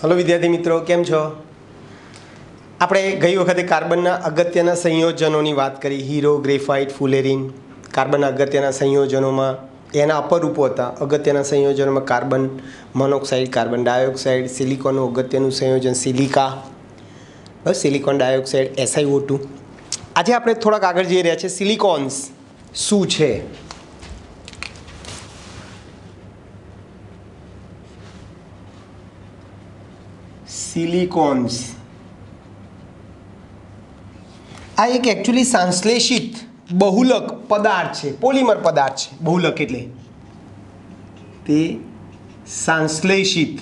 Hello विद्यार्थी मित्रों, केम छो? આપણે ગઈ વખતે કાર્બનના અગત્યના સંયોજનોની વાત કરી. Hero, graphite, ફુલેરીન. કાર્બનના અગત્યના સંયોજનોમાં એના અપરૂપો હતા. અગત્યના સંયોજનોમાં કાર્બન મોનોક્સાઇડ, કાર્બન ડાયોક્સાઇડ, સિલિકોનનું અગત્યનું સંયોજન સિલિકા, સિલિકોન ડાયોક્સાઇડ, SiO2. આજે આપણે થોડાક આગળ જઈ રહ્યા છે. સિલિકોન્સ શું છે? સિલિકોન્સ આ એક એકચ્યુઅલી સંશ્લેષિત બહુલક પદાર્થ છે, પોલિમર પદાર્થ છે. બહુલક એટલે તે સંશ્લેષિત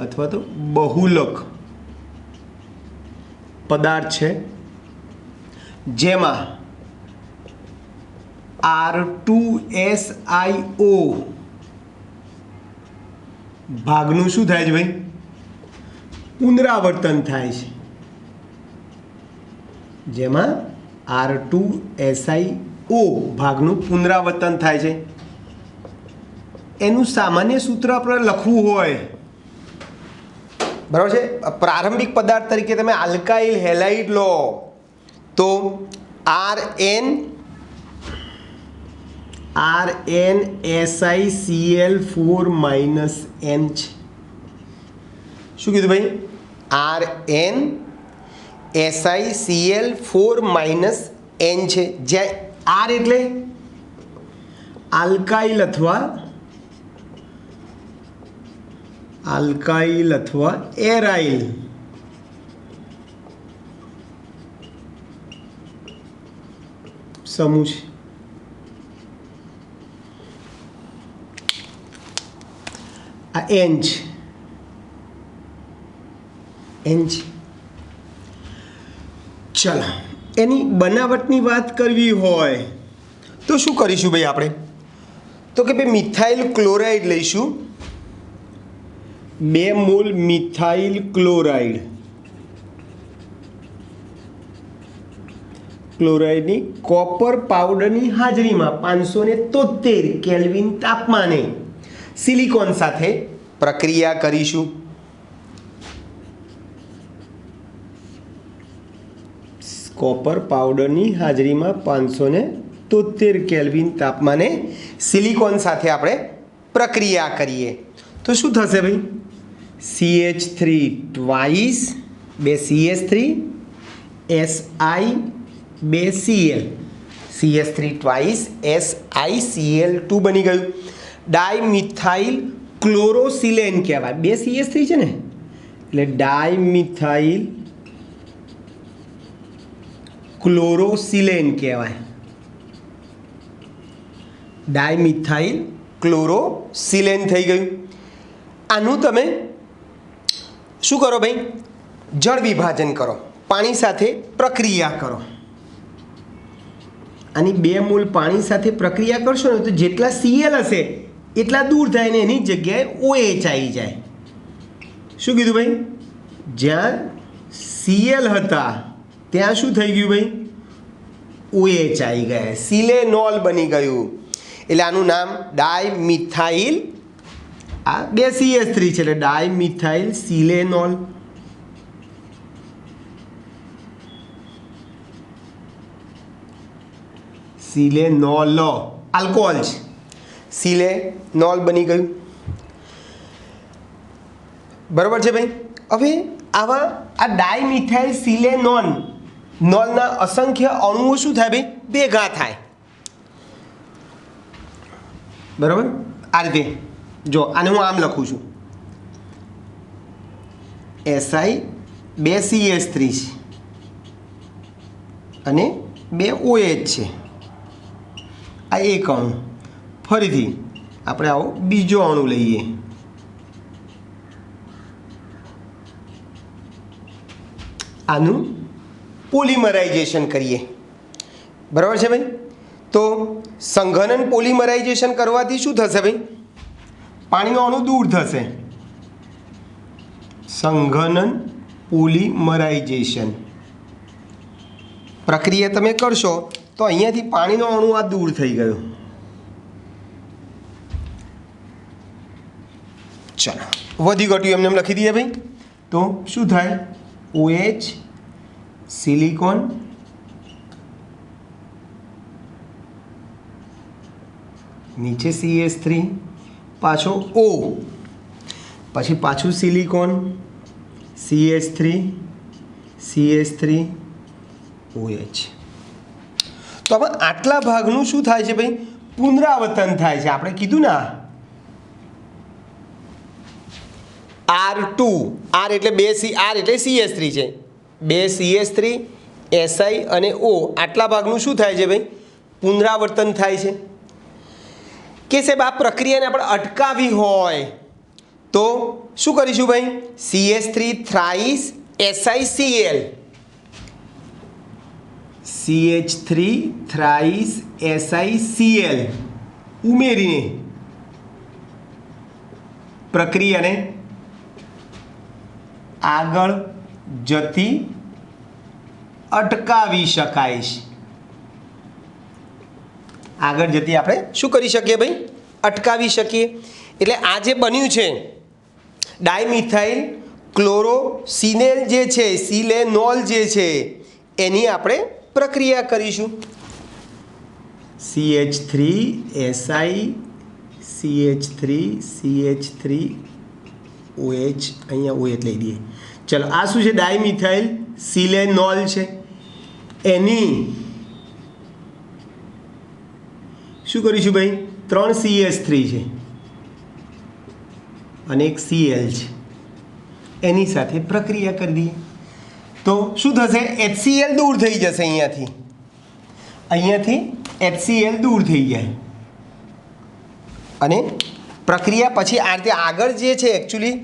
અથવા તો બહુલક પદાર્થ છે જેમાં R2SiO ભાગનું શું થાય છે ભાઈ? પુનરાવર્તન થાય છે. જેમાં R2SiO ભાગનું પુનરાવર્તન થાય છે. એનું સામાન્ય સૂત્ર આપણે લખવું હોય, બરાબર છે. પ્રારંભિક પદાર્થ તરીકે તમે આલ્કાઇલ હેલાઇડ લો તો RnSiCl4 - N છે. શું કીધું ભાઈ? RnSiCl4 - N છે. જ્યાં R એટલે આલ્કાઇલ અથવા એરાઇલ સમૂહ છે. આ N છે. ચાલો, એની બનાવટની વાત કરવી હોય તો શું કરીશું ભાઈ આપણે? તો કે ભાઈ મિથાઇલ ક્લોરાઇડ લઈશું. 2 મોલ મિથાઇલ ક્લોરાઇડની કોપર પાવડરની હાજરીમાં 573 કેલ્વિન તાપમાને સિલિકોન સાથે પ્રક્રિયા કરીશું. કોપર પાવડરની હાજરીમાં 573 કેલ્વિન તાપમાને સિલિકોન સાથે આપણે પ્રક્રિયા કરીએ તો શું થશે ભાઈ? CH3 twice 2 CH3 Si 2 Cl, CH3 twice SiCl2 બની ગયું. ડાયમિથાઇલ ક્લોરોસિલેન કહેવાય. 2 CH3 છે ને, એટલે ડાયમિથાઇલ ક્લોરોસિલેન કહેવાય. ડાયમિથાઇલ ક્લોરોસિલેન થઈ ગયું. આનું તમે શું કરો ભાઈ? જળ વિભાજન કરો, પાણી સાથે પ્રક્રિયા કરો. આની 2 મોલ પાણી સાથે પ્રક્રિયા કરશો ને તો જેટલા Cl હશે એટલા દૂર થાય ને એની જગ્યાએ OH આવી જાય. શું કીધું ભાઈ? જ્યાં Cl હતા ત્યાં શું થઈ ગયું ભાઈ? OH આવી ગયા, સિલેનોલ બની ગયું. એટલે આનું નામ ડાયમિથાઇલ, આ 2 CH3 છે એટલે ડાયમિથાઇલ સિલેનોલ. સિલેનોલ આલ્કોહોલ છે, સિલેનોલ બની ગયું. બરાબર છે ભાઈ. હવે આવા આ ડાયમિથાઇલ સિલેનોલના અસંખ્ય અણુઓ શું થાય ભાઈ? ભેગા થાય. બરાબર, આ રીતે જો આને હું આમ લખું છું. Si 2 CH3 છે અને 2 OH છે. આ એક અણુ. ફરીથી આપણે આવો બીજો અણુ લઈએ. આનું પોલિમરાઇઝેશન કરીએ. બરાબર છે ભાઈ. તો સંઘનન પોલિમરાઇઝેશન કરવાથી શું થશે ભાઈ? પાણીનો અણુ દૂર થશે. સંઘનન પોલિમરાઇઝેશન પ્રક્રિયા તમે કરશો તો અહીંયાથી પાણીનો અણુ આ દૂર થઈ ગયો. ચાલો વધી ઘટ્યું એમને એમ લખી દઈએ ભાઈ. તો શું થાય? OH સિલિકોન નીચે CH3 પાછો O પછી પાછું સિલિકોન CH3 OH. તો હવે આટલા ભાગનું શું થાય છે ભાઈ? પુનરાવર્તન થાય છે. આપણે કીધું ને R2 R એટલે બે R એટલે CH3 છે, બે CH3 SI અને O આટલા ભાગનું શું થાય છે ભાઈ? પુનરાવર્તન થાય છે. કે સાહેબ આ પ્રક્રિયાને આપણે અટકાવી હોય તો શું કરીશું ભાઈ? CH3 thrice SiCl CH3 thrice SiCl ઉમેરીને પ્રક્રિયાને આગળ જતી અટકાવી શકાય છે. આગળ જતી આપણે શું કરી શકીએ ભાઈ? અટકાવી શકીએ. એટલે આ જે બન્યું છે ડાયમિથાઇલ ક્લોરોસિનેલ જે છે, સિલેનોલ જે છે, એની આપણે પ્રક્રિયા કરીશું. CH3 SI CH3 OH અહીંયા OH લઈ દઈએ. ચલો આ શું છે? ડાયમિથાઇલ સિલેનોલ છે. એની શું કરીશું ભાઈ? 3 CH3 છે અને એક Cl છે, એની સાથે પ્રક્રિયા કરી દઈએ તો શું થશે? HCl દૂર થઈ જશે. અહીંયાથી HCl દૂર થઈ જાય અને પ્રક્રિયા પછી આ રીતે આગળ જે છે એકચ્યુઅલી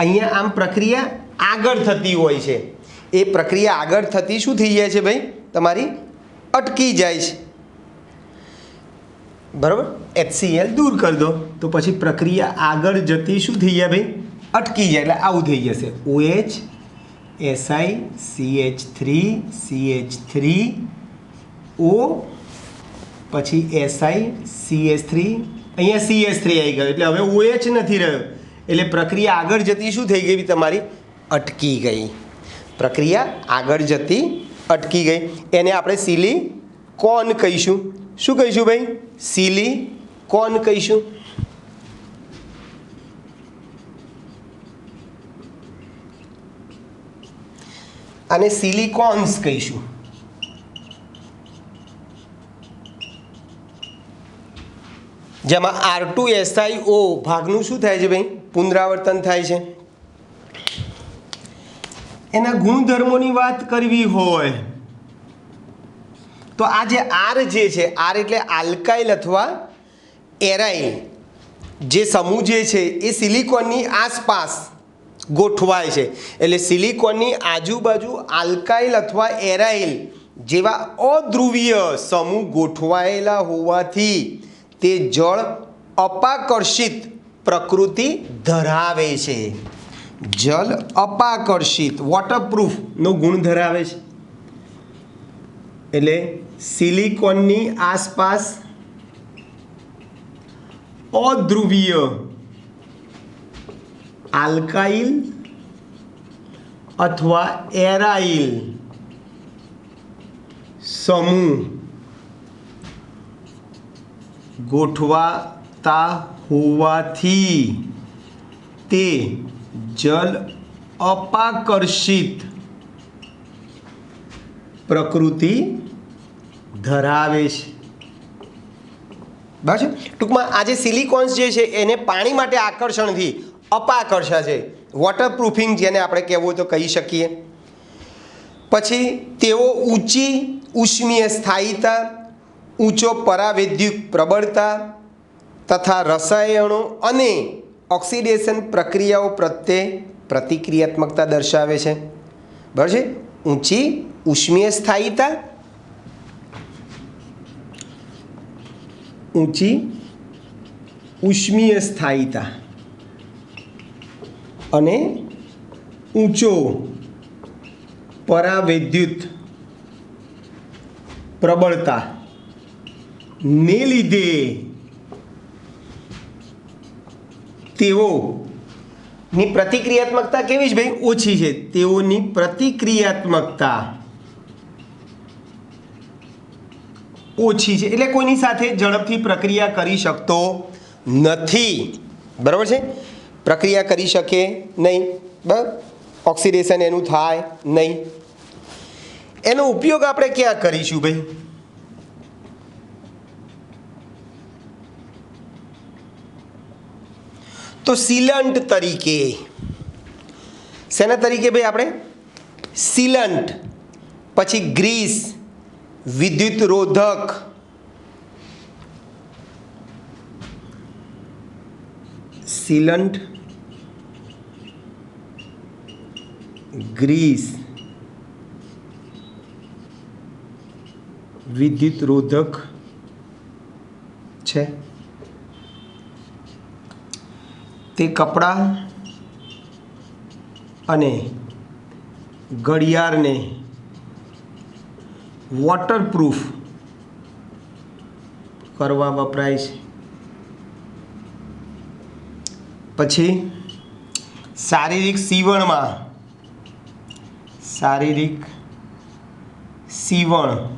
અહીંયા આમ પ્રક્રિયા આગળ થતી હોય છે. એ પ્રક્રિયા આગળ થતી શું થઈ જાય છે ભાઈ? તમારી અટકી જાય છે. બરાબર? HCl દૂર કરી દો તો પછી પ્રક્રિયા આગળ જતી શું થઈ જાય ભાઈ? અટકી જાય. એટલે આવું થઈ જશે OH SI CH3 O પછી SI CH3 અહીંયા CH3 આવી ગયો એટલે હવે OH નથી રહ્યો. એટલે પ્રક્રિયા આગળ જતી શું થઈ ગઈ તમારી? અટકી ગઈ. પ્રક્રિયા આગળ જતી અટકી ગઈ. એને આપણે સિલિકોન કહીશું. શું કહીશું ભાઈ? સિલિકોન કહીશું. અને સિલિકોન્સ કહીશું. જેમાં R2SiO ભાગનું શું થાય છે ભાઈ? પુનરાવર્તન થાય છે. એના ગુણધર્મોની વાત કરવી હોય તો આ જે R જે છે, R એટલે આલ્કાઇલ અથવા એરાઇલ જે સમૂહ જે છે એ સિલિકોનની આસપાસ ગોઠવાય છે. એટલે સિલિકોનની આજુબાજુ આલ્કાઇલ અથવા એરાઇલ જેવા અધ્રુવીય સમૂહ ગોઠવાયેલા હોવાથી તે જળ અપાકર્ષિત પ્રકૃતિ ધરાવે છે. જલ અપાકર્ષિત વોટરપ્રૂફનો ગુણ ધરાવે છે. એટલે સિલિકોનની આસપાસ અધ્રુવીય આલ્કાઇલ અથવા એરાઇલ સમૂહ ગોઠવાતા હોવાથી તે જલ અપાકર્ષિત પ્રકૃતિ ધરાવે છે. બરાબર છે? ટૂંકમાં આ જે સિલિકોન્સ જે છે એને પાણી માટે આકર્ષણથી અપાકર્ષા છે. વોટરપ્રૂફિંગ જેને આપણે કહેવું હોય તો કહી શકીએ. પછી તેઓ ઊંચી ઉષ્મીય સ્થાયિતા, ઊંચો પરાવૈદ્યુત પ્રબળતા તથા રસાયણો અને ઓક્સિડેશન પ્રક્રિયાઓ પ્રત્યે પ્રતિક્રિયાત્મકતા દર્શાવે છે. બરાબર છે? ઊંચી ઉષ્મીય સ્થાયિતા, ઊંચી ઉષ્મીય સ્થાયિતા અને ઊંચો પરાવૈદ્યુત પ્રબળતા ને લીધે તેઓ ની પ્રતિક્રિયાત્મકતા કેવી છે ભાઈ? ઓછી છે. તેઓની પ્રતિક્રિયાત્મકતા ઓછી છે એટલે કોઈની સાથે ઝડપથી પ્રક્રિયા કરી શકતો નથી. બરાબર છે? પ્રક્રિયા કરી શકે નહીં. બરાબર, ઓક્સિડેશન એનું થાય નહીં. એનો ઉપયોગ આપણે ક્યાં કરીશું ભાઈ? તો સીલન્ટ તરીકે. શેના તરીકે ભાઈ? આપણે સીલન્ટ, પછી ગ્રીસ, વિદ્યુત રોધક, સીલન્ટ, ગ્રીસ, વિદ્યુત રોધક છે. તે કપડાં અને ઘડિયાળને વોટરપ્રૂફ કરવા વપરાય છે. પછી શારીરિક સીવણની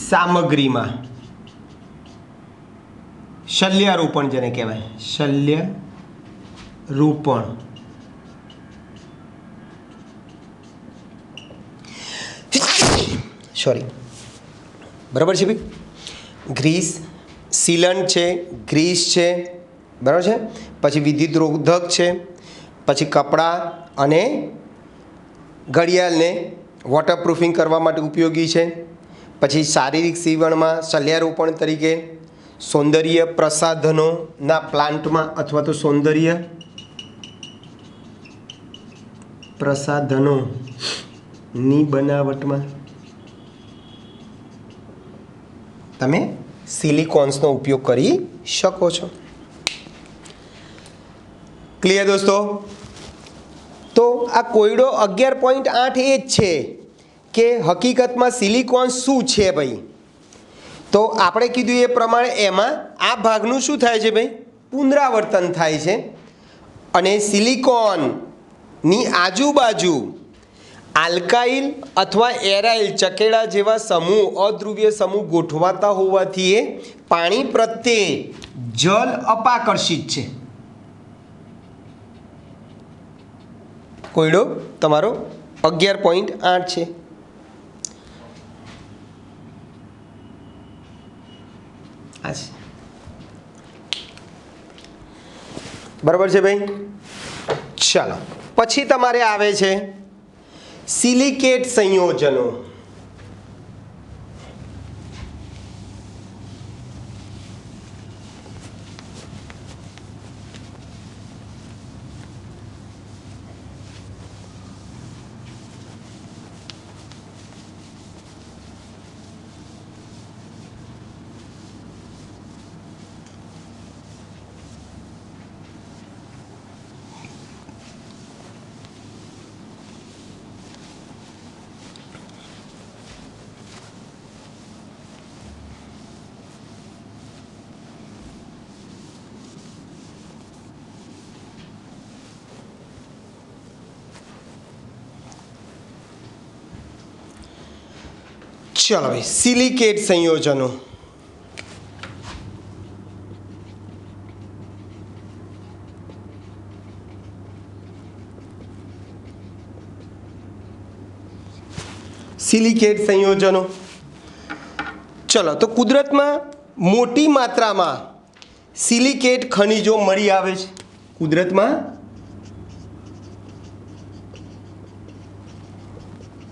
સામગ્રીમાં શલ્યારોપણ, જેને કહેવાય શલ્યરૂપણ, સોરી, બરાબર છે ભાઈ? ગ્રીસ, સીલન્ટ છે, ગ્રીસ છે, બરાબર છે. પછી વિદ્યુત રોધક છે, પછી કપડાં અને ઘડિયાળને વોટરપ્રૂફિંગ કરવા માટે ઉપયોગી છે. પછી શારીરિક સીવણમાં શલ્યારોપણ તરીકે, સૌંદર્ય પ્રસાધનોના પ્લાન્ટમાં અથવા તો સૌંદર્ય પ્રસાધનોની બનાવટમાં તમે સિલિકોન્સનો ઉપયોગ કરી શકો છો. ક્લિયર દોસ્તો? તો આ કોયડો 11.8 એ જ છે કે હકીકતમાં સિલિકોન શું છે ભાઈ? તો આપણે કીધું એ પ્રમાણે એમાં આ ભાગનું શું થાય છે ભાઈ? પુનરાવર્તન થાય છે. અને સિલિકોનની આજુબાજુ આલ્કાઇલ અથવા એરાઇલ ચકેડા જેવા સમૂહ, અધ્રુવીય સમૂહ ગોઠવાતા હોવાથી એ પાણી પ્રત્યે જલ અપાકર્ષિત છે. કોયડો તમારો 11.8 છે. બરાબર છે ભાઈ? ચાલો, પછી તમારે આવે છે સિલિકેટ સંયોજનો. ચલો ભાઈ, સિલિકેટ સંયોજનો. સિલિકેટ સંયોજનો. ચલો, તો કુદરતમાં મોટી માત્રામાં સિલિકેટ ખનિજો મળી આવે છે. કુદરતમાં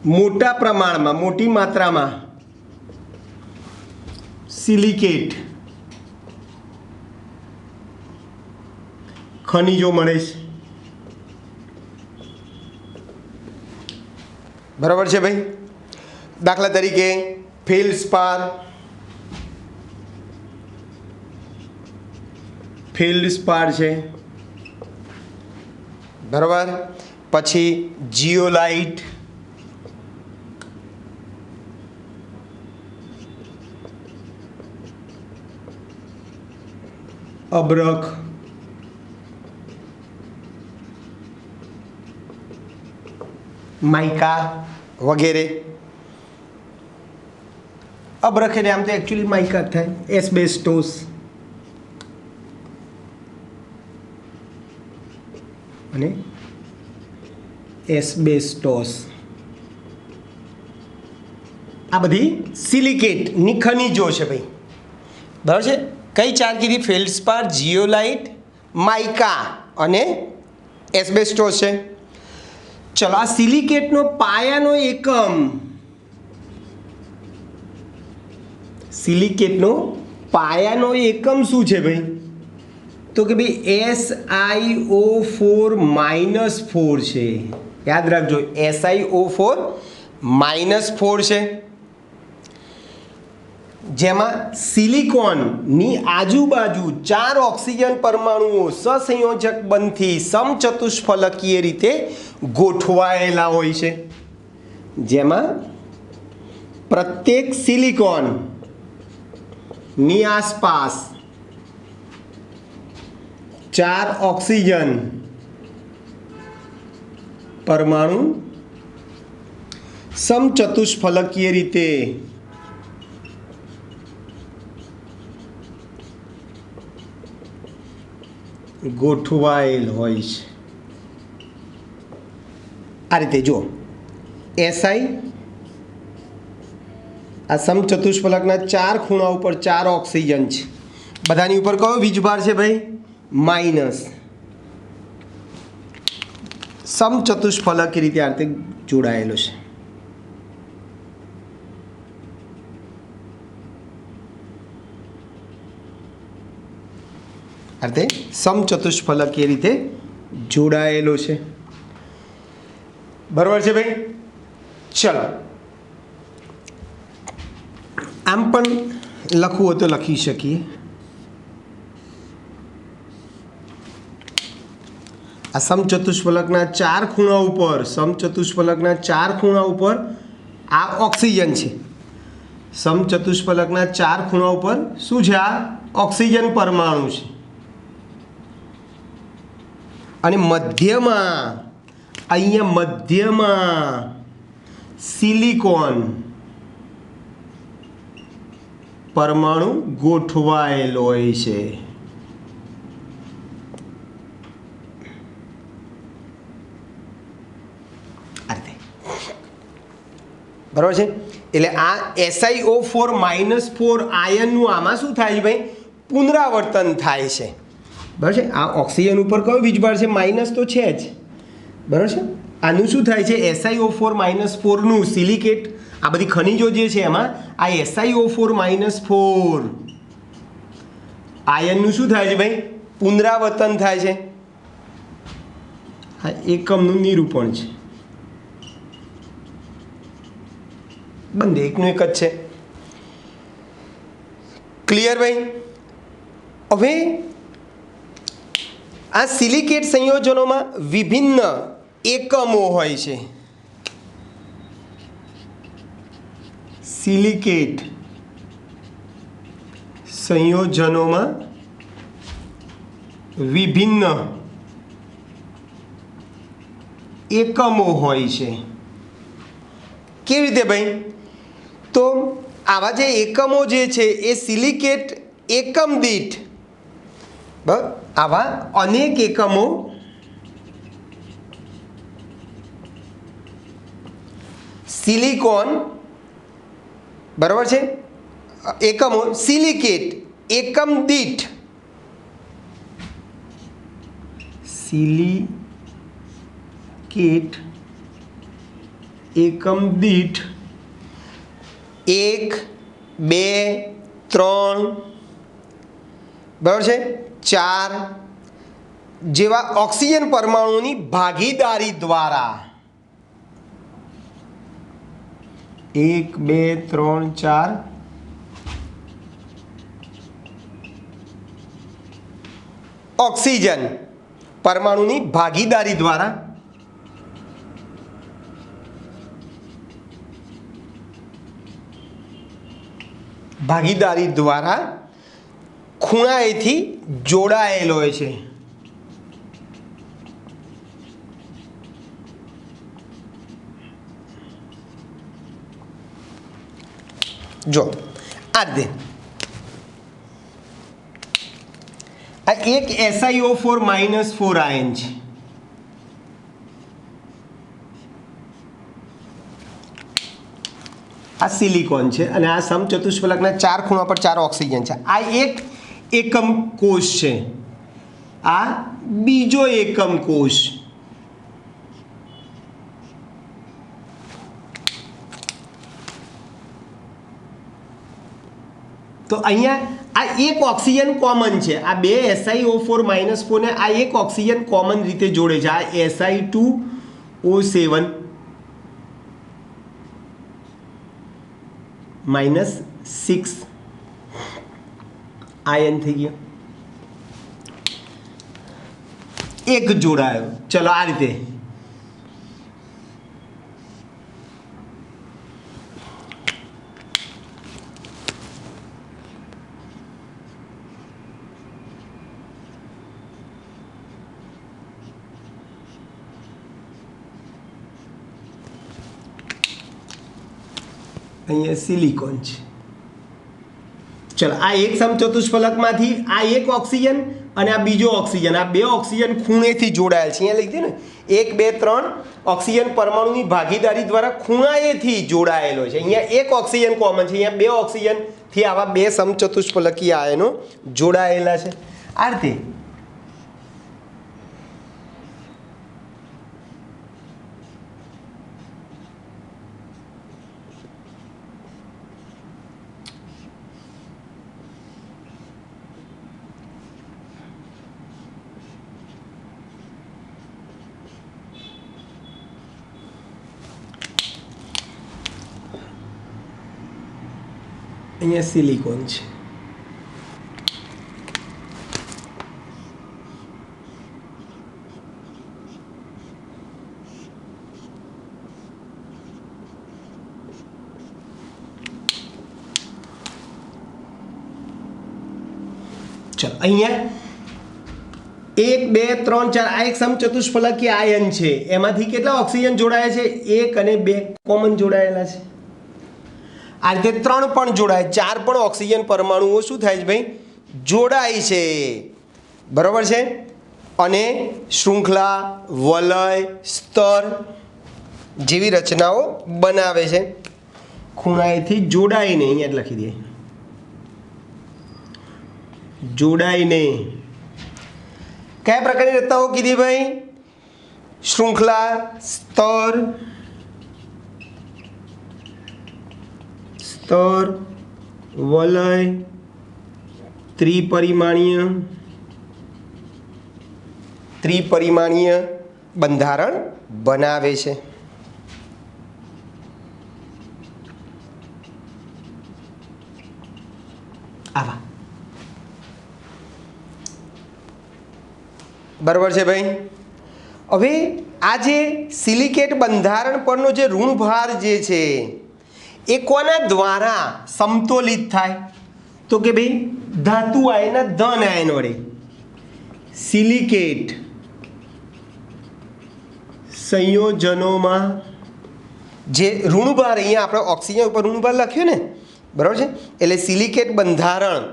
મોટા પ્રમાણમાં, મોટી માત્રામાં સિલિકેટ ખનિજો મળે છે. બરાબર છે ભાઈ? દાખલા તરીકે ફેલ્ડસ્પાર, છે, બરાબર. પછી જીઓલાઇટ, અબ્રખ, માઇકા વગેરે. અબરખેરે આમ તો એકચ્યુઅલી માઇકા જ થાય. એસ્બેસ્ટોસ, અને એસ્બેસ્ટોસ આ બધી સિલિકેટની ખનિજો છે ભાઈ. બરાબર છે. કઈ ચાર કીધી? ફેલ્ડસ્પાર, જીઓલાઇટ, માઇકા અને એસ્બેસ્ટોસ છે. ચલો, આ સિલિકેટનો પાયાનો એકમ, સિલિકેટનો પાયાનો એકમ શું છે ભાઈ? તો કે ભાઈ SiO4 છે. યાદ રાખજો, SiO4 છે. જેમાં સિલિકોનની આજુબાજુ 4 ઓક્સિજન પરમાણુઓ સહસંયોજક બંધથી સમચતુષ્ફલકીય રીતે ગોઠવાયેલા હોય છે. જેમાં પ્રત્યેક સિલિકોનની આસપાસ 4 ઓક્સિજન પરમાણુ સમચતુષ્ફલકીય રીતે ગોઠવાયેલ હોય છે. આ રીતે જો Si આ સમચતુષ્ફલકના 4 ખૂણા ઉપર 4 ઓક્સિજન છે. બધાની ઉપર કયો વીજભાર છે ભાઈ? માઇનસ. સમચતુષ્ફલક રીતે આ રીતે જોડાયેલો છે. આ રીતે સમચતુષ્ફલકીય રીતે જોડાયેલો છે. બરાબર છે ભાઈ? ચલો, આમ પણ લખવું હોય તો લખી શકીએ. આ સમચતુષ્ફલકના 4 ખૂણા ઉપર, સમચતુષ્ફલકના 4 ખૂણા ઉપર આ ઓક્સિજન છે. સમચતુષ્ફલકના 4 ખૂણા ઉપર શું છે? આ ઓક્સિજન પરમાણુ છે. અને મધ્યમાં, અહીંયા મધ્યમાં સિલિકોન પરમાણુ ગોઠવાયેલો હોય છે. બરાબર છે? એટલે આ SiO4 આયનનું આમાં શું થાય છે ભાઈ? પુનરાવર્તન થાય છે. બરાબર છે? આ ઓક્સિજન ઉપર કયો વીજભાર છે? માઇનસ તો છે જ. બરાબર છે? આનું શું થાય છે? SiO4 સિલિકેટ, આ બધી ખનિજો જે છે એમાં આ SiO4 આયનનું શું થાય છે ભાઈ? પુનરાવર્તન થાય છે. આ એકમનું નિરૂપણ છે. બંને એકનું એક જ છે. ક્લિયર ભાઈ? હવે આ સિલિકેટ સંયોજનોમાં વિભિન્ન એકમો હોય છે. સિલિકેટ સંયોજનોમાં વિભિન્ન એકમો હોય છે. કેવી રીતે ભાઈ? તો આવા જે એકમો જે છે એ સિલિકેટ એકમ દીઠ, બરાબર, આવા અનેક એકમો સિલિકોન, બરાબર છે, એકમો સિલિકેટ એકમ દીઠ, સિલિકેટ એકમ દીઠ 1, 2, 3, બરાબર છે, 4 જેવા ઓક્સિજન પરમાણુની ભાગીદારી દ્વારા 1, 2, 3, 4 ઓક્સિજન પરમાણુની ભાગીદારી દ્વારા ખૂણાએથી જોડાયેલો હોય છે. જો આ રીતે આ એક SiO4 -4 આયન છે, આ સિલિકોન છે અને આ સમચતુષ્ફલકના 4 ખૂણા પર 4 ઓક્સિજન છે. આ એક એકમ કોષ છે, આ બીજો એકમ કોષ. તો અહીંયા આ એક ઓક્સિજન કોમન છે, આ બે SiO4 -4 ને આ એક ઓક્સિજન કોમન રીતે જોડે છે. આ Si2O7 -6 આયન થઈ ગયો, એક જોડાયો. ચલો આ રીતે અહીંયા સિલિકોન છે. ચલો આ એક સમચતુષ્ફલકમાંથી આ એક ઓક્સિજન અને આ બીજો ઓક્સિજન, આ બે ઓક્સિજન ખૂણેથી જોડાયેલ છે. અહીંયા લખી દે ને 1 2 3 ઓક્સિજન પરમાણુની ભાગીદારી દ્વારા ખૂણાએથી જોડાયેલો છે. અહીંયા એક ઓક્સિજન કોમન છે, અહીંયા બે ઓક્સિજનથી આવા બે સમચતુષ્ફલકીય આયનો જોડાયેલા છે. આ રીતે અહીંયા સિલિકોન છે. ચલો અહીંયા 1 2 3 4 આ એક સમચતુષ્ફલકીય આયન છે, એમાંથી કેટલા ઓક્સિજન જોડાયા છે? 1 અને 2 કોમન જોડાયેલા છે. આ રીતે 3 પણ જોડાય, 4 પણ ઓક્સિજન પરમાણુઓ શું થાય છે ભાઈ? જોડાય છે. બરાબર છે. અને શૃંખલા, વલય, સ્તર જેવી રચનાઓ બનાવે છે. ખૂણાએથી જોડાઈને અહીંયા જ લખી દઈએ, જોડાઈને. કયા પ્રકારની રચનાઓ કીધી ભાઈ? શૃંખલા, સ્તર, વલય, ત્રિપરિમાણીય બંધારણ બનાવે છે. આવા બરાબર છે ભાઈ. હવે આ જે સિલિકેટ બંધારણ પરનો જે ઋણભાર જે છે એ કોના દ્વારા સમતોલિત થાય? તો કે ભાઈ ધાતુ આયનના ધન આયન વડે. સિલિકેટ સંયોજનોમાં જે ઋણભાર, અહીંયા આપણે ઓક્સિજન ઉપર ઋણભાર લખ્યું ને, બરાબર છે, એટલે સિલિકેટ બંધારણ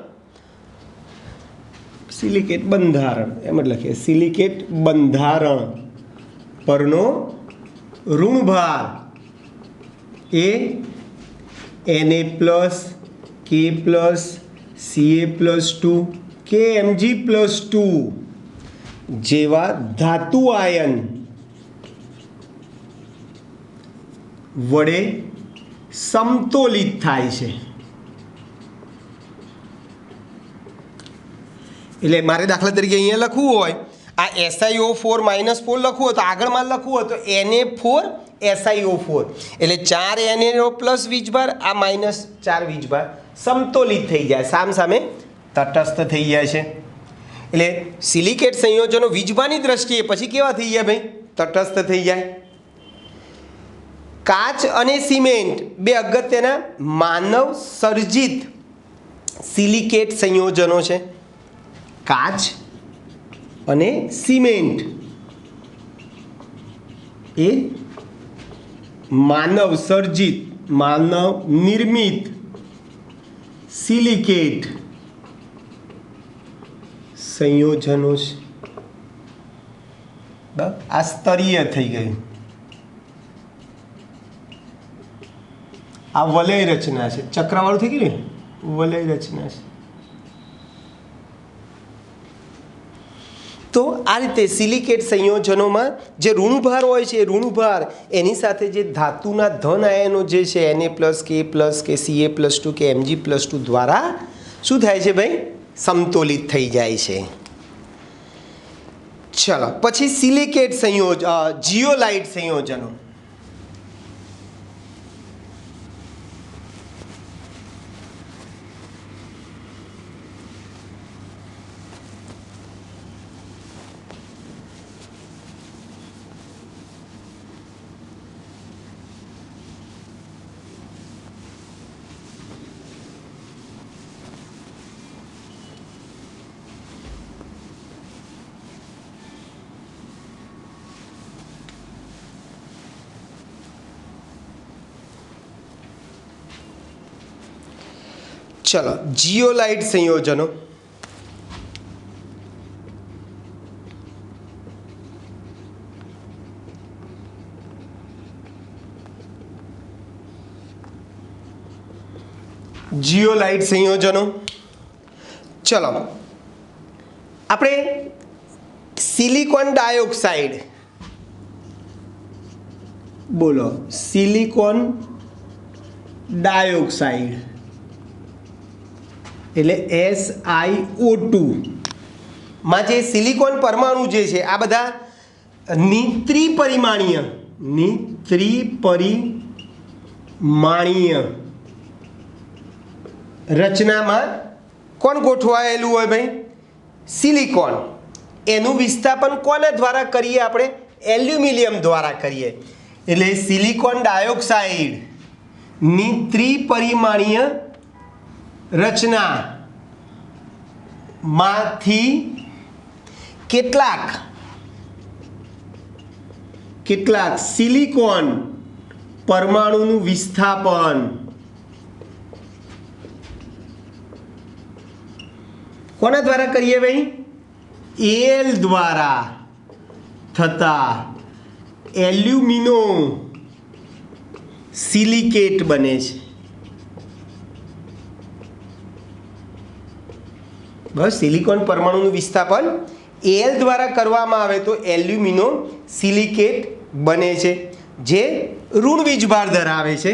એમ જ લખીએ, સિલિકેટ બંધારણ પરનો ઋણભાર એ Na+, K+, Ca+2, KMg+2 જેવા ધાતુ આયન વડે સમતોલિત થાય છે. એટલે મારે દાખલા તરીકે અહીંયા લખવું હોય, આ SiO4 -4 લખવું હોય તો આગળમાં લખવું હોય તો Na4 SiO4 એટલે 4 Na+ વીજભાર, આ -4 વીજભાર સમતોલિત થઈ જાય, સામસામે તટસ્થ થઈ જાય છે. એટલે સિલિકેટ સંયોજનો વીજભારની દ્રષ્ટિએ પછી કેવા થઈ જાય ભાઈ? તટસ્થ થઈ જાય. કાચ અને સિમેન્ટ બે અગત્યના માનવ સર્જિત સિલિકેટ સંયોજનો છે. કાચ અને સિમેન્ટ એ માનવ સર્જિત, માનવ નિર્મિત સિલિકેટ સંયોજનો છે. આ સ્તરીય થઈ ગયું. આ વલય રચના છે, ચક્રવાળું થઈ ગયું ને, વલય રચના છે. તો આ રીતે સિલિકેટ સંયોજનોમાં જે ઋણભાર હોય છે, એ ઋણભાર એની સાથે જે ધાતુના ધન આયનો જે છે Na+K+ કે Ca+2 કે Mg+2 દ્વારા શું થાય છે ભાઈ? સમતોલિત થઈ જાય છે. ચલો પછી સિલિકેટ જીઓલાઇટ સંયોજનો. ચલો જીઓલાઇટ સંયોજનો. જીઓલાઇટ સંયોજનો. ચલો આપણે સિલિકોન ડાયોક્સાઇડ, બોલો સિલિકોન ડાયોક્સાઇડ એટલે SiO2 માં જે સિલિકોન પરમાણુ જે છે આ બધા ત્રિપરિમાણીય રચનામાં કોણ ગોઠવાયેલું હોય ભાઈ? સિલિકોન. એનું વિસ્થાપન કોના દ્વારા કરીએ આપણે? એલ્યુમિનિયમ દ્વારા કરીએ. એટલે સિલિકોન ડાયોક્સાઇડ ની ત્રિપરિમાણીય રચના માંથી કેટલાક સિલિકોન પરમાણુનું વિસ્થાપન કોના દ્વારા કરીએ ભાઈ? એલ દ્વારા થતા એલ્યુમિનો સિલિકેટ બને છે. બસ સિલિકોન પરમાણુનું વિસ્થાપન એલ દ્વારા કરવામાં આવે તો એલ્યુમિનો સિલિકેટ બને છે, જે ઋણ વીજભાર ધરાવે છે.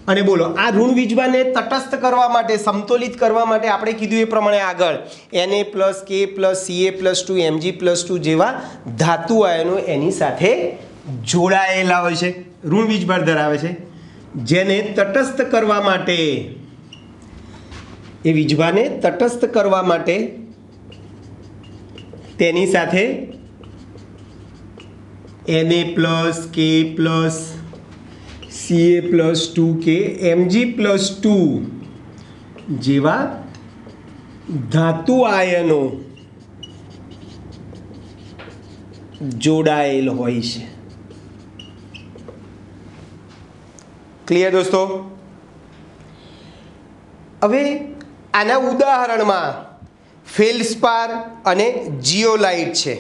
અને બોલો આ ઋણ વીજભારને તટસ્થ કરવા માટે, સમતોલિત કરવા માટે આપણે કીધું એ પ્રમાણે આગળ Na+K+Ca+2 Mg+2 જેવા ધાતુ આયનો એની સાથે જોડાયેલા હોય છે, ઋણ વીજભાર ધરાવે છે, જેને તટસ્થ કરવા માટે, એ વીજભારને તટસ્થ કરવા માટે તેની સાથે Na+K+Ca+2 કે Mg+2 જેવા ધાતુ આયનો જોડાયેલ હોય છે. ક્લિયર દોસ્તો? હવે આના ઉદાહરણમાં ફેલ્ડસ્પાર અને જીઓલાઇટ છે.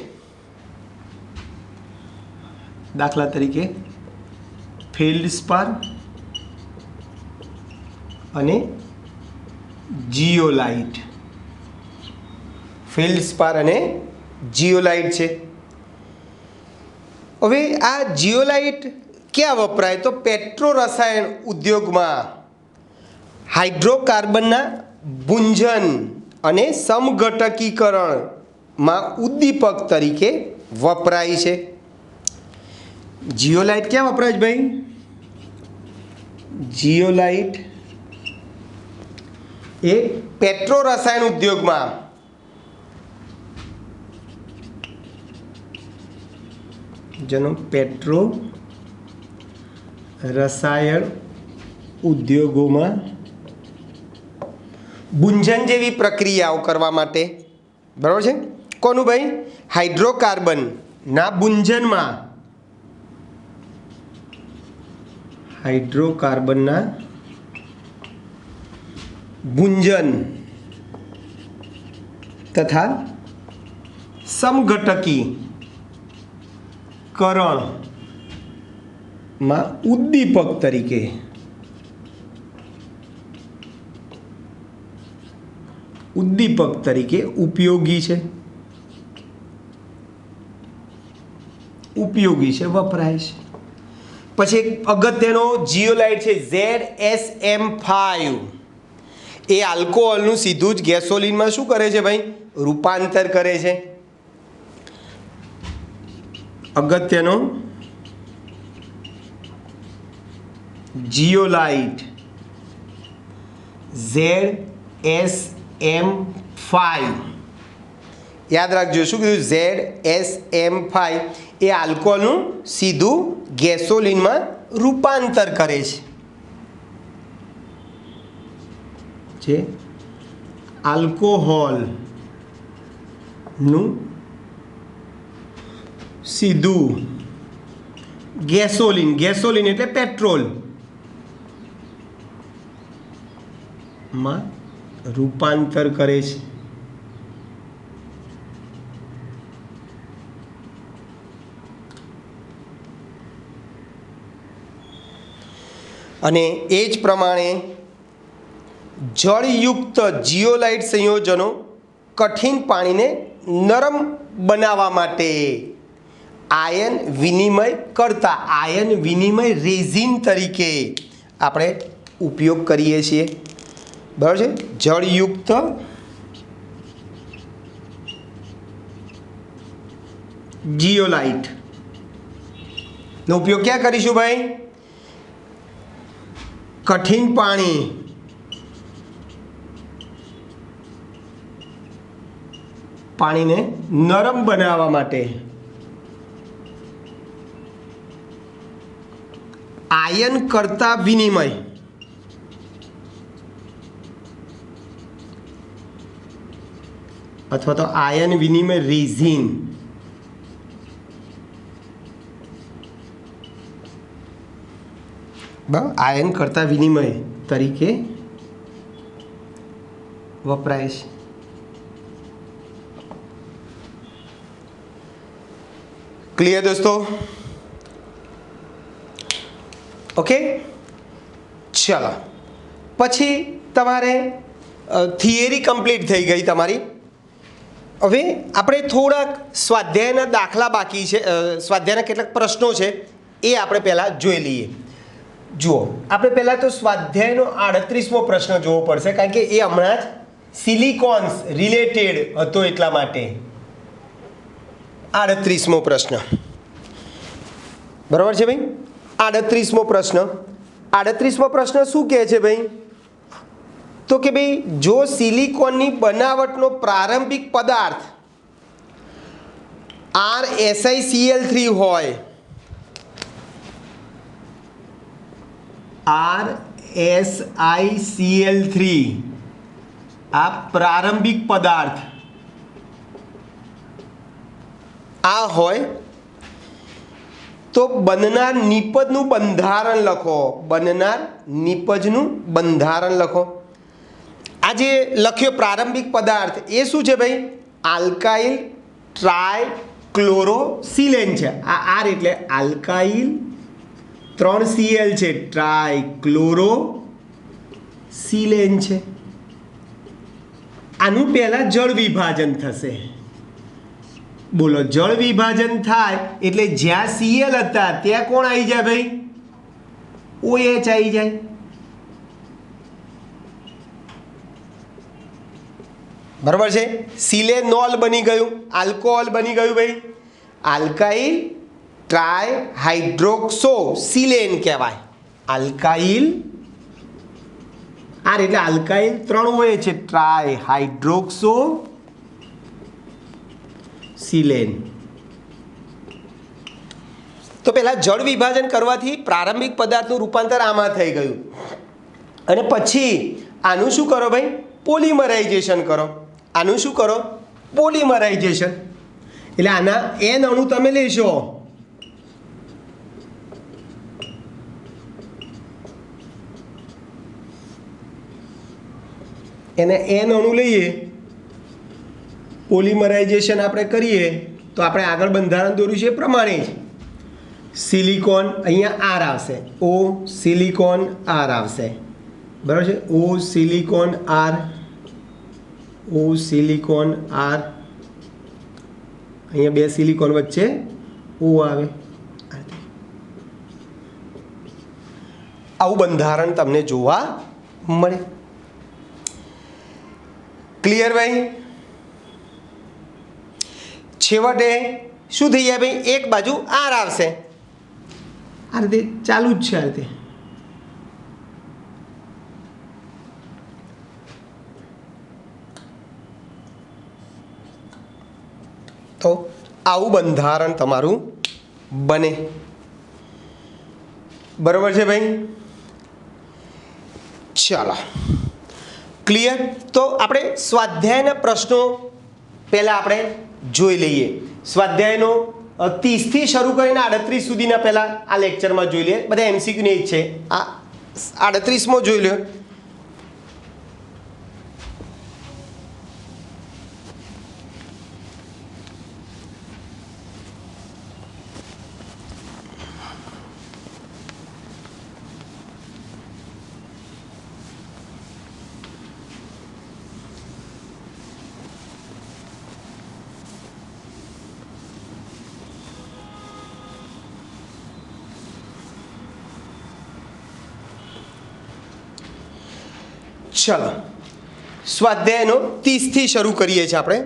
દાખલા તરીકે ફેલ્ડસ્પાર અને જીઓલાઇટ. ફેલ્ડસ્પાર અને જીઓલાઇટ છે. હવે આ જીઓલાઇટ ક્યાં વપરાય? તો પેટ્રો રસાયણ ઉદ્યોગમાં હાઇડ્રોકાર્બનના ભૂંજન અને સમઘટકીકરણમાં ઉદ્દીપક તરીકે વપરાય છે. જીઓલાઇટ ક્યાં વપરાય છે ભાઈ? જીઓલાઇટ એ પેટ્રો રસાયણ ઉદ્યોગમાં જેનો પેટ્રો રસાયણ ઉદ્યોગોમાં ભૂંજન જેવી પ્રક્રિયાઓ કરવા માટે, બરાબર છે? કોનું ભાઈ? હાઇડ્રોકાર્બનના ભૂંજનમાં હાઇડ્રોકાર્બનના ગુંજન તથા સમઘટકી કરણમાં ઉદ્દીપક તરીકે ઉપયોગી છે વપરાય છે. પછી એક અગત્યનો જીઓલાઇટ છે ZSM5. એ આલ્કોહોલનું સીધું જ ગેસોલિનમાં શું કરે છે ભાઈ? રૂપાંતર કરે છે. અગત્યનો જીઓલાઇટ ZSM5. યાદ રાખજો, શું કીધું? ZSM5 એ આલ્કોહોલનું સીધું ગેસોલિનમાં રૂપાંતર કરે છે. આલ્કોહોલનું સીધું ગેસોલિન એટલે પેટ્રોલ માં રૂપાંતર કરે છે. અને એ જ પ્રમાણે જળયુક્ત જીઓલાઇટ સંયોજનો કઠિન પાણીને નરમ બનાવવા માટે આયન વિનિમય રેઝિન તરીકે આપણે ઉપયોગ કરીએ છીએ. બરાબર છે? જળયુક્ત જીઓલાઇટનો ઉપયોગ ક્યાં કરીશું ભાઈ? કઠિન પાણીને નરમ બનાવવા માટે આયન કરતા વિનિમય અથવા તો આયન વિનિમય રેઝિન આયન કરતા વિનિમય તરીકે વપરાય છે. ક્લિયર દોસ્તો? ઓકે, ચલો. પછી તમારે થિયરી કમ્પ્લીટ થઈ ગઈ તમારી. હવે આપણે થોડાક સ્વાધ્યાયના દાખલા બાકી છે, સ્વાધ્યાયના કેટલાક પ્રશ્નો છે એ આપણે પહેલાં જોઈ લઈએ. જુઓ, આપણે પહેલાં તો સ્વાધ્યાયનો 38મો પ્રશ્ન જોવો પડશે, કારણ કે એ હમણાં જ સિલિકોન્સ રિલેટેડ હતો, એટલા માટે 38મો પ્રશ્ન. બરાબર છે ભાઈ? 38મો પ્રશ્ન શું કહે છે ભાઈ? તો કે ભાઈ, જો સિલિકોનની બનાવટનો પ્રારંભિક પદાર્થ RSiCl3 હોય, RSiCl3 આ પ્રારંભિક પદાર્થ આ હોય તો બનનાર નિપજનું બંધારણ લખો. આ જે લખ્યો પ્રારંભિક પદાર્થ એ શું છે ભાઈ? આલ્કાઇલ ટ્રાયક્લોરોસિલેન છે. આ આર એટલે આલ્કાઇલ, 3 Cl છે, ટ્રાયક્લોરોસિલેન છે. આનું પહેલાં જળ વિભાજન થશે. બોલો, જળ વિભાજન થાય એટલે જ્યાં Cl હતા ત્યાં કોણ આવી જાય ભાઈ? OH આવી જાય. બરાબર છે? સિલેનોલ બની ગયું, આલ્કોહોલ બની ગયું ભાઈ. આલ્કાઇલ ટ્રાયહાઇડ્રોક્સોસિલેન કહેવાય. આલ્કાઇલ આર એટલે આલ્કાઇલ, 3 OH છે, ટ્રાયહાઇડ્રોક્સોસિલેન. તો પહેલાં જળ વિભાજન કરવાથી પ્રારંભિક પદાર્થનું રૂપાંતર આમાં થઈ ગયું, અને પછી આનું શું કરો ભાઈ? પોલિમરાઇઝેશન કરો. પોલિમરાઇઝેશન એટલે આના N અણુ તમે લેશો, એને એન અણુ લઈએ, પોલિમરાઇઝેશન આપણે કરીએ તો આપણે આગળ બંધારણ દોર્યું છે એ પ્રમાણે જ સિલિકોન અહીંયા આર આવશે, ઓ સિલિકોન આર આવશે, બરાબર છે. ઓ સિલિકોન આર, ઓ સિલિકોન આર, અહીંયા બે સિલિકોન વચ્ચે ઓ આવે. આવું બંધારણ તમને જોવા મળે. ક્લિયર ભાઈ? છેવટે શું થઈ જાય ભાઈ? એક બાજુ આર આવશે. આ રીતે ચાલુ જ છે. આ રીતે તો આવું બંધારણ તમારું બને. બરાબર છે ભાઈ? ચાલો, ક્લિયર? તો આપણે સ્વાધ્યાયના પ્રશ્નો પહેલાં આપણે જોઈ લઈએ. સ્વાધ્યાયનો 30થી શરૂ કરીને 38 સુધીના પહેલાં આ લેક્ચરમાં જોઈ લઈએ. બધા એમસીક્યુની જ છે. આ 38મો જોઈ લો. ચલો, સ્વાધ્યાયનો 30થી શરૂ કરીએ છીએ આપણે.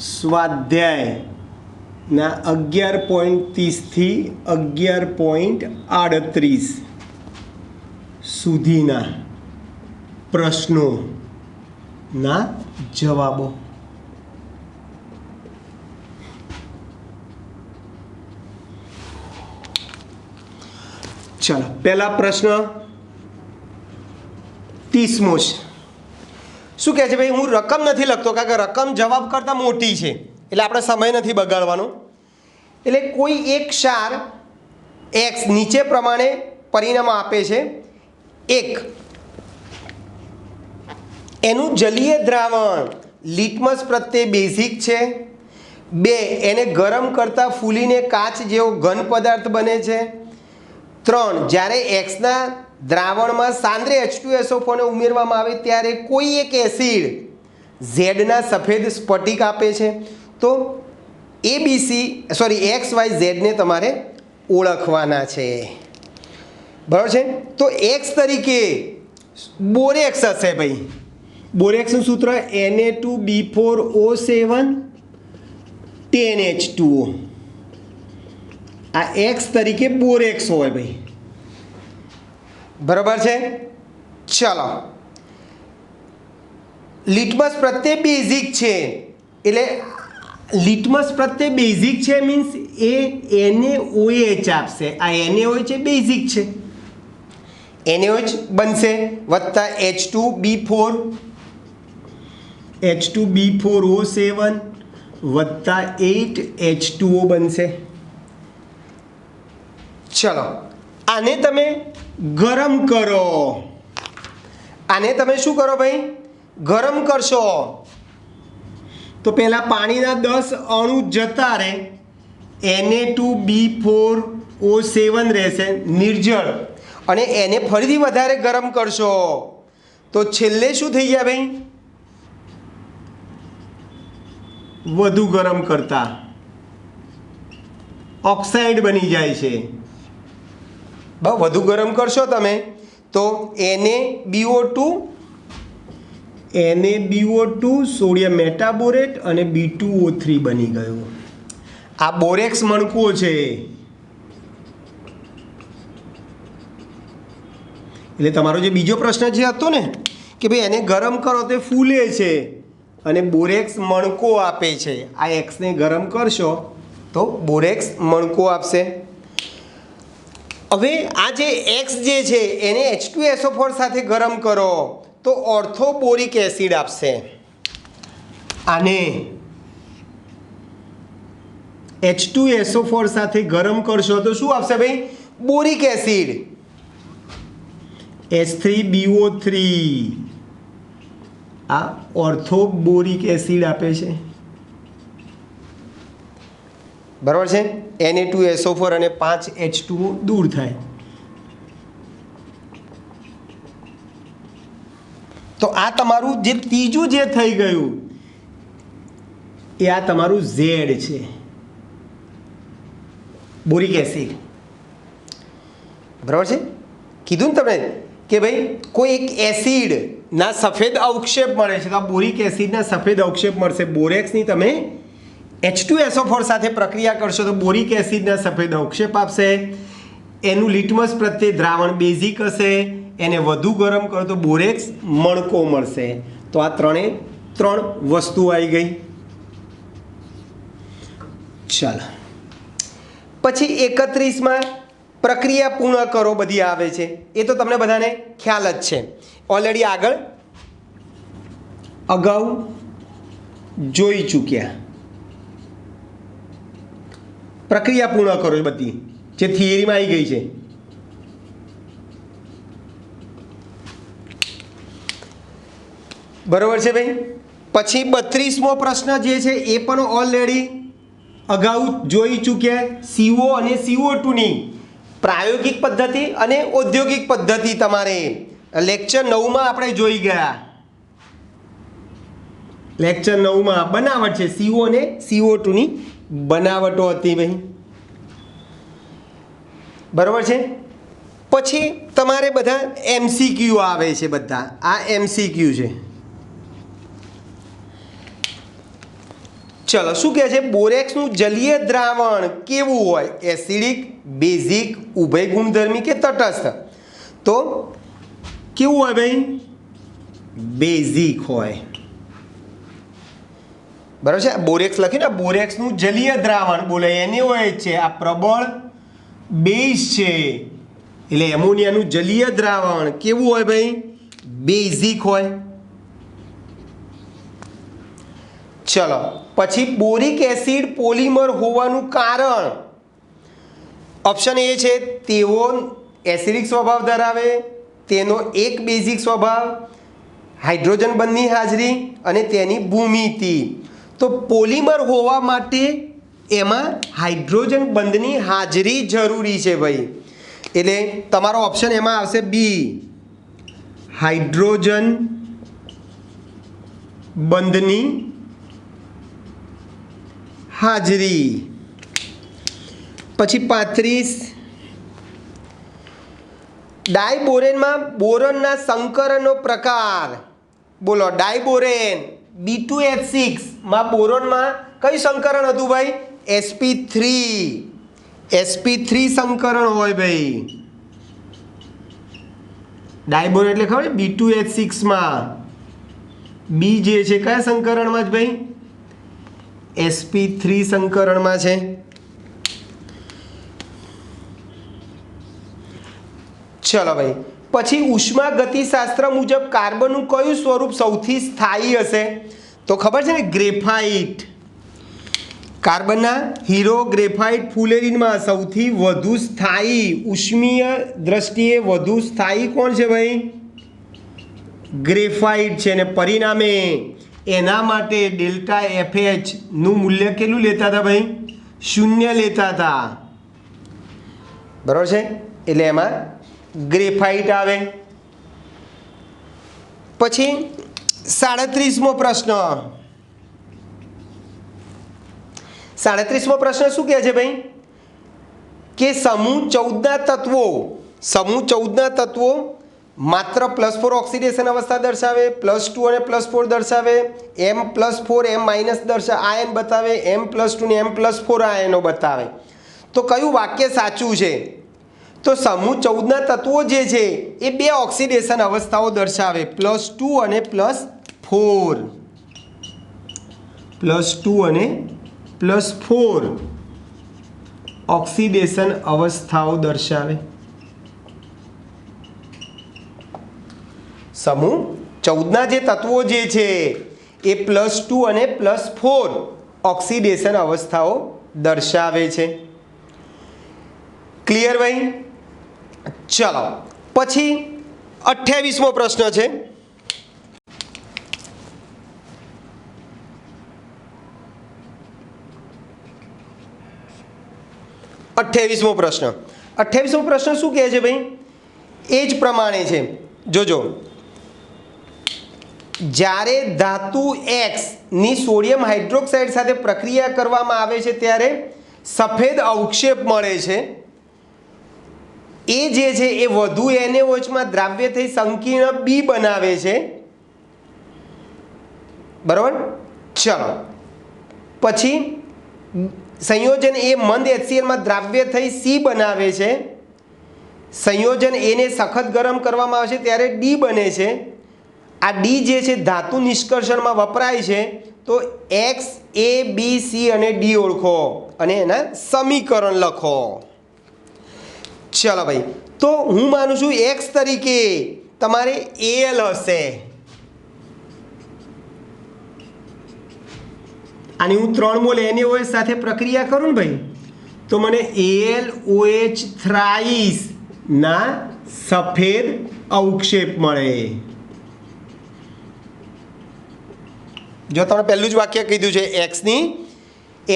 સ્વાધ્યાયના 11.30થી 11.38 સુધીના પ્રશ્નોના જવાબો. ચલો, પહેલા પ્રશ્ન 30મો છે. શું કહે છે ભાઈ? હું રકમ નથી લખતો કારણ કે રકમ જવાબ કરતાં મોટી છે એટલે આપણે સમય નથી બગાડવાનો. એટલે કોઈ એક ક્ષાર એક્સ નીચે પ્રમાણે પરિણામ આપે છે. એક, એનું જલીય દ્રાવણ લિટમસ પ્રત્યે બેઝિક છે. બે, એને ગરમ કરતાં ફૂલીને કાચ જેવો ઘન પદાર્થ બને છે. ત્રણ, જ્યારે એક્સના દ્રાવણમાં સાંદ્ર H2SO4 ઉમેરવામાં આવે ત્યારે કોઈ એક એસિડ ઝેડના સફેદ સ્ફટિક આપે છે. તો XYZ ને તમારે ઓળખવાના છે. બરાબર છે? તો એક્સ તરીકે બોરેક્સ હશે ભાઈ. બોરેક્સનું સૂત્ર Na2B4O7 10H2O. આ એક્સ તરીકે બોરેક્સ હોય ભાઈ. બરાબર છે? ચલો, લિટમસ પ્રત્યે બેઝિક છે એટલે લિટમસ પ્રત્યે બેઝિક છે મીન્સ એ NaOH આપશે. આ NaOH છે, બેઝિક છે, NaOH બનશે વત્તા H2B4O7 વત્તા 8H2O બનશે. ચલો, આને તમે ગરમ કરો. આને તમે શું કરો ભાઈ? ગરમ કરશો તો પહેલાં પાણીના 10 અણુ જતા રહે, Na2B4O7 રહેશે નિર્જળ, અને એને ફરીથી વધારે ગરમ કરશો તો છેલ્લે શું થઈ જાય ભાઈ? વધુ ગરમ કરતા ઓક્સાઇડ બની જાય છે. વધુ ગરમ કરશો તમે તો NaBO2 સોડિયમ મેટાબોરેટ અને B2O3 બની ગયું. આ બોરેક્સ મણકો છે. એટલે તમારો જે બીજો પ્રશ્ન જે હતો ને કે ભાઈ એને ગરમ કરો તો ફૂલે છે અને બોરેક્સ મણકો આપે છે. આ એક્સને ગરમ કરશો તો બોરેક્સ મણકો આપશે. હવે આ જે એક્સ જે છે એને H2SO4 સાથે ગરમ કરો તો ઓર્થોબોરિક એસિડ આપશે. આને H2SO4 સાથે ગરમ કરશો તો શું આપશે ભાઈ? Boric acid. H3BO3 આ ઓર્થોબોરિક એસિડ આપે છે, બરાબર છે. Na2SO4 અને 5H2O દૂર થાય. તો આ તમારું જે ત્રીજું જે થઈ ગયું એ આ તમારું Z છે, બોરિક એસિડ. બરાબર છે. કીધું ને તમે કે ભાઈ કોઈ એક એસિડના સફેદ અવક્ષેપ મળે છે, તો આ બોરિક એસિડના સફેદ અવક્ષેપ મળશે. બોરેક્સની તમે H2SO4 સાથે પ્રક્રિયા કરશો તો બોરિક એસિડના સફેદ અવક્ષેપ આપશે. એનું લિટમસ પ્રત્યે દ્રાવણ બેઝિક હશે, એને વધુ ગરમ કરો તો બોરેક્સ મણકો મળશે. તો આ ત્રણ વસ્તુ આવી ગઈ. ચાલો પછી 31માં પ્રક્રિયા પૂર્ણ કરો બધી આવે છે, એ તો તમને બધાને ખ્યાલ જ છે, ઓલરેડી અગાઉ જોઈ ચૂક્યા. પ્રક્રિયા પૂર્ણ કરો બધી જે થિયરીમાં આવી ગઈ છે. બરોબર છે ભાઈ. પછી 32મો પ્રશ્ન જે છે એ પણ ઓલરેડી અગાઉ જોઈ ચૂક્યા. CO અને CO2ની પ્રાયોગિક પદ્ધતિ અને ઔદ્યોગિક પદ્ધતિ તમારે લેક્ચર 9માં આપણે જોઈ ગયા. લેક્ચર 9માં બનાવટ છે, CO અને CO2ની બનાવટો હતી ભાઈ. બરોબર છે. પછી તમારે બધા MCQ આવે છે, બધા આ MCQ છે. ચલો શું કહે છે, બોરેક્સનું જલીય દ્રાવણ કેવું હોય, એસિડિક, બેઝિક, ઉભય ગુણધર્મી કે તટસ્થ? તો કેવું હોય ભાઈ? બેઝિક હોય. બરાબર છે. બોરેક્સ લખ્યું ને, બોરેક્સનું જલીય દ્રાવણ બોલે એને હોય છે, આ પ્રબળ બેઝ છે, એટલે એમોનિયાનું જલીય દ્રાવણ કેવું હોય ભાઈ? બેઝિક હોય. ચલો પછી બોરિક એસિડ પોલિમર હોવાનું કારણ, ઓપ્શન એ છે તેઓ એસિડિક સ્વભાવ ધરાવે, તેનો એક બેઝિક સ્વભાવ, હાઇડ્રોજન બંધની હાજરી અને તેની ભૂમિતિ. તો પોલિમર હોવા માટે એમાં હાઇડ્રોજન બંધની હાજરી જરૂરી છે ભાઈ, એટલે તમારો ઓપ્શન એમાં આવશે બી, હાઇડ્રોજન બંધની હાજરી. પછી 35 ડાયબોરેનમાં બોરોનના સંકરણનો પ્રકાર બોલો. ડાયબોરેન B2H6 માં બોરોનમાં કયું સંકરણ હતું ભાઈ? sp3 સંકરણ હોય ભાઈ. ડાયબોરેન એટલે ખબર B2H6 માં બી જે છે કયા સંકરણમાં જ ભાઈ? sp3 સંકરણમાં છે. ચલો ભાઈ. પછી ઉષ્માગતિશાસ્ત્ર મુજબ કાર્બનનું કયું સ્વરૂપ સૌથી સ્થાયી હશે? તો ખબર છે ને, ગ્રેફાઇટ. કાર્બનના હીરો ગ્રેફાઇટ ફુલેરીનમાં સૌથી વધુ સ્થાયી, ઉષ્મીય દ્રષ્ટિએ વધુ સ્થાયી કોણ છે ભાઈ? ગ્રેફાઇટ છે. ને પરિણામે એના માટે ડેલ્ટા FH નું મૂલ્ય કેટલું લેતા હતા ભાઈ? 0 લેતા હતા. બરાબર છે. એટલે એમાં ગ્રેફાઇટ આવે. પછી 37મો પ્રશ્ન. 37મો પ્રશ્ન શું કહે છે ભાઈ? કે સમૂહ 14ના તત્વો માત્ર +4 ઓક્સિડેશન અવસ્થા દર્શાવે, +2 અને +4 દર્શાવે, M+4 M- આયન બતાવે, M+2 ને M+4 આયનો બતાવે. તો કયું વાક્ય સાચું છે? તો સમૂહ 14ના તત્વો જે છે એ 2 ઓક્સિડેશન અવસ્થાઓ દર્શાવે, +2 અને +4. +2 અને +4 ઓક્સિડેશન અવસ્થાઓ દર્શાવે. સમૂહ 14ના જે તત્વો જે છે એ +2 અને +4 ઓક્સિડેશન અવસ્થાઓ દર્શાવે છે. ક્લિયર ભાઈ? ચલો પછી 28મો પ્રશ્ન છે. 28મો પ્રશ્ન 28મો પ્રશ્ન શું કહે છે ભાઈ? એ જ પ્રમાણે છે, જોજો. જ્યારે ધાતુ Xની સોડિયમ હાઇડ્રોક્સાઇડ સાથે પ્રક્રિયા કરવામાં આવે છે ત્યારે સફેદ અવક્ષેપ મળે છે. એ જે છે એ વધુ NaOHમાં દ્રાવ્ય થઈ સંકીર્ણ B બનાવે છે. બરાબર? ચલો, પછી સંયોજન એ મંદ HClમાં દ્રાવ્ય થઈ C બનાવે છે. સંયોજન એને સખત ગરમ કરવામાં આવે છે ત્યારે D બને છે. આ D જે છે ધાતુ નિષ્કર્ષણમાં વપરાય છે. તો X, A, B, C અને D ઓળખો અને એના સમીકરણ લખો. ચલો ભાઈ, તો હું માનું છું X તરીકે તમારે Al હશે. આની હું 3 મોલ NaOH સાથે પ્રક્રિયા કરું ને ભાઈ, તો મને AlOH થ્રાઈસ ના સફેદ અવક્ષેપ મળે. જો તમે પહેલું જ વાક્ય કીધું છે, Xની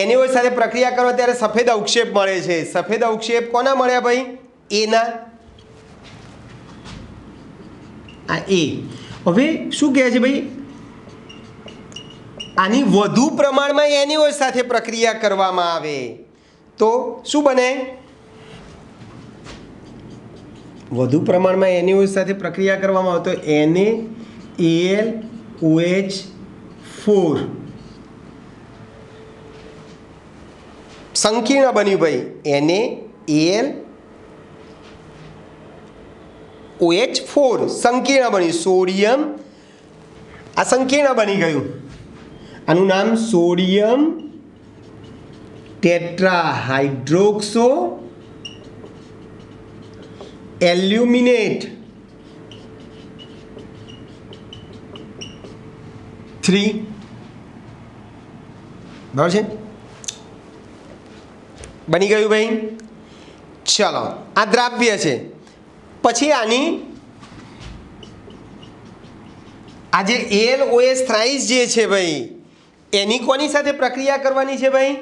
NaOH સાથે પ્રક્રિયા કરો ત્યારે સફેદ અવક્ષેપ મળે છે. સફેદ અવક્ષેપ કોના મળ્યા ભાઈ? એના. આ એ. હવે શું કહે છે ભાઈ? આની વધુ પ્રમાણમાં NaOH સાથે પ્રક્રિયા કરવામાં આવે તો શું બને? વધુ પ્રમાણમાં NaOH સાથે પ્રક્રિયા કરવામાં આવે તો NaAlOH4 સંકીર્ણ બન્યું ભાઈ. NaAlOH4 સંકીર્ણ બન્યું. સોડિયમ આ સંકીર્ણ બની ગયું. આનું નામ સોડિયમ ટેટ્રાહાઇડ્રોક્સો એલ્યુમિનેટ 3 બરાબર છે, બની ગયું ભાઈ. ચલો, આ દ્રાવ્ય છે. પછી આની આ જે AlOH થ્રાઈસ જે છે ભાઈ, એની કોની સાથે પ્રક્રિયા કરવાની છે ભાઈ?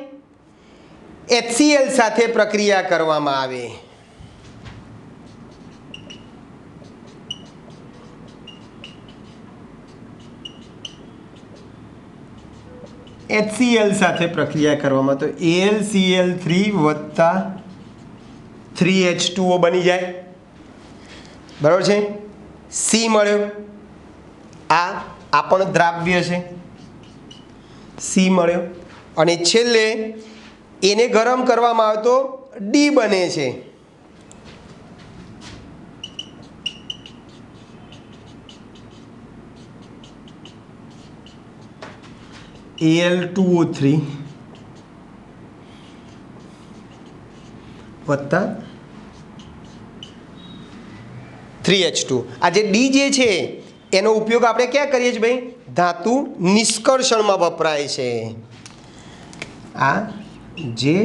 HCl સાથે પ્રક્રિયા કરવામાં આવે. HCl સાથે પ્રક્રિયા કરવામાં તો AlCl3 વત્તા 3H2O બની જાય. બરાબર છે? C મળ્યો. આ પણ દ્રાવ્ય છે. C મળ્યો. અને છેલ્લે એને ગરમ કરવામાં આવે તો D બને છે. Al2O3 વત્તા 3H2. આ જે D જે છે એનો ઉપયોગ આપણે ક્યાં કરીએ છીએ ભાઈ? ધાતુ નિષ્કર્ષણમાં વપરાય છે. આ જે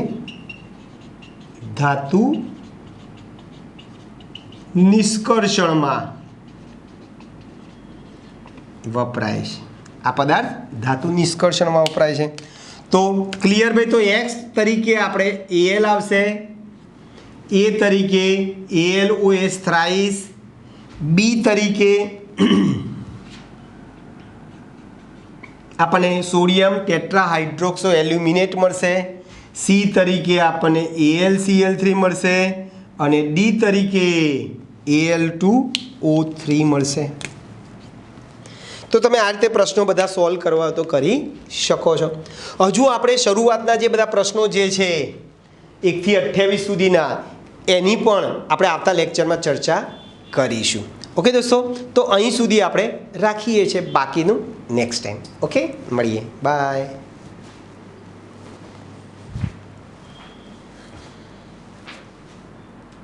ધાતુ નિષ્કર્ષણમાં વપરાય છે. આ પદાર્થ ધાતુ નિષ્કર્ષણમાં વપરાય છે. તો ક્લિયર ભાઈ? તો X તરીકે આપણે Al આવશે, A તરીકે AlOH થ્રાઈસ, B તરીકે આપણને સોડિયમ ટેટ્રાહાઇડ્રોક્સો એલ્યુમિનેટ મળશે, C તરીકે આપણને AlCl3 મળશે અને D તરીકે Al2O3 મળશે. તો તમે આ રીતે પ્રશ્નો બધા સોલ્વ કરવા તો કરી શકો છો. હજુ આપણે શરૂઆતના જે બધા પ્રશ્નો જે છે 1 થી 28 સુધીના, એની પણ આપણે આવતા લેક્ચરમાં ચર્ચા કરીશું. ઓકે દોસ્તો, તો અહીં સુધી આપણે રાખીએ છીએ, બાકીનું નેક્સ્ટ ટાઈમ. ઓકે, મળીએ, બાય.